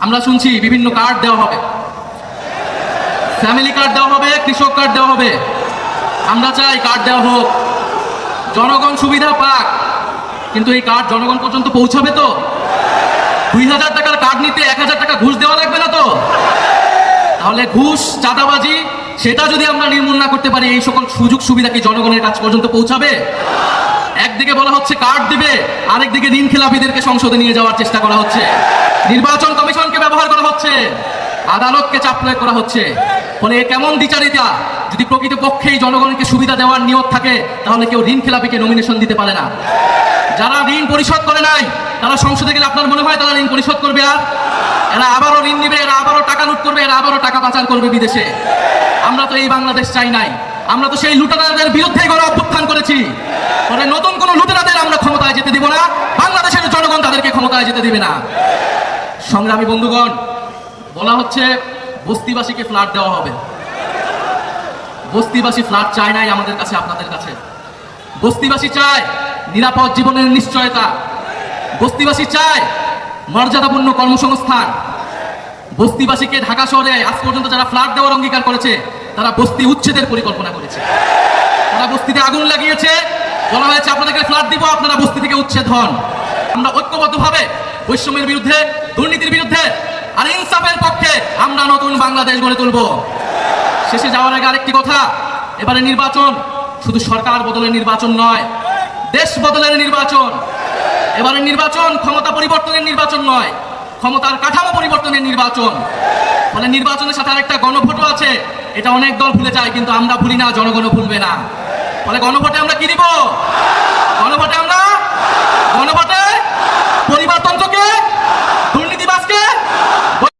আমরা শুনছি বিভিন্ন কার্ড দেওয়া হবে, ফ্যামিলি কার্ড দেওয়া হবে, কৃষক কার্ড দেওয়া হবে। আমরা চাই কার্ড দেওয়া হোক, জনগণ সুবিধা পাক, কিন্তু এই কার্ড জনগণ পর্যন্ত পৌঁছাবে তো? 2000 টাকার কার্ড নিতে 1000 টাকা ঘুষ দেওয়া লাগবে না তো? তাহলে ঘুষ, চাঁদাবাজি সেটা যদি আমরা নির্মূল না করতে পারি, এই সকল সুযোগ সুবিধা কি জনগণের কাছ পর্যন্ত পৌঁছাবে? একদিকে বলা হচ্ছে কার্ড দিবে, আরেকদিকে ঋণ খেলাপিদেরকে সংসদে নিয়ে যাওয়ার চেষ্টা করা হচ্ছে, নির্বাচন কমিশনকে ব্যবহার করা হচ্ছে, আদালতকে চাপ প্রয়োগ করা হচ্ছে। ফলে কেমন দ্বিচারিতা! যদি প্রকৃতপক্ষেই জনগণকে সুবিধা দেওয়ার নিয়ত থাকে, তাহলে কেউ ঋণ খেলাপিকে নমিনেশন দিতে পারে না। যারা ঋণ পরিশোধ করে নাই তারা সংসদে গেলে আপনার মনে হয় তারা ঋণ পরিশোধ করবে? আর এরা আবারও ঋণ নিবে, এরা আবারও টাকা লুট করবে, এরা আবারও টাকা পাচার করবে বিদেশে। আমরা তো এই বাংলাদেশ চাই নাই, আমরা তো সেই লুটেরাদের বিরুদ্ধে গণ অভ্যুত্থান করেছি। ফলে নতুন কোন লুটেরাদের আমরা ক্ষমতায় যেতে দিব না, বাংলাদেশের জনগণ তাদেরকে ক্ষমতায় যেতে দিবে না। সংগ্রামী বন্ধুগণ, বলা হচ্ছে বস্তিবাসীকে ফ্ল্যাট দেওয়া হবে। বস্তিবাসী ফ্ল্যাট চায় নাই আমাদের কাছে, আপনাদের কাছে। বস্তিবাসী চায় নিরাপদ জীবনের নিশ্চয়তা, বস্তিবাসী চায় মর্যাদাপূর্ণ কর্মসংস্থান। বস্তিবাসীকে ঢাকা শহরে আজ পর্যন্ত যারা ফ্ল্যাট দেওয়ার অঙ্গীকার করেছে, তারা বস্তি উচ্ছেদের পরিকল্পনা করেছে। তারা বস্তিতে আগুন লাগিয়েছে, বলা হয়েছে আপনাদেরকে ফ্ল্যাট দিব, আপনারা বস্তি থেকে উচ্ছেদ হন। আমরা ঐক্যবদ্ধভাবে বৈষম্যের বিরুদ্ধে, দুর্নীতির বিরুদ্ধে আর ইনসাফের পক্ষে আমরা নতুন বাংলাদেশ গড়ে তুলব। শেষে যাওয়ার আগে আরেকটি কথা, এবারে নির্বাচন শুধু সরকার বদলের নির্বাচন নয়, দেশ বদলের নির্বাচন। এবারে নির্বাচন ক্ষমতা পরিবর্তনের নির্বাচন নয়, ক্ষমতার কাঠামো পরিবর্তনের নির্বাচন। ফলে নির্বাচনের সাথে আরেকটা গণভোটও আছে, এটা অনেক দল ভুলে যায়, কিন্তু আমরা ভুলি না, জনগণও ভুলবে না। ফলে গণভোটে আমরা কি দিব? গণভোটে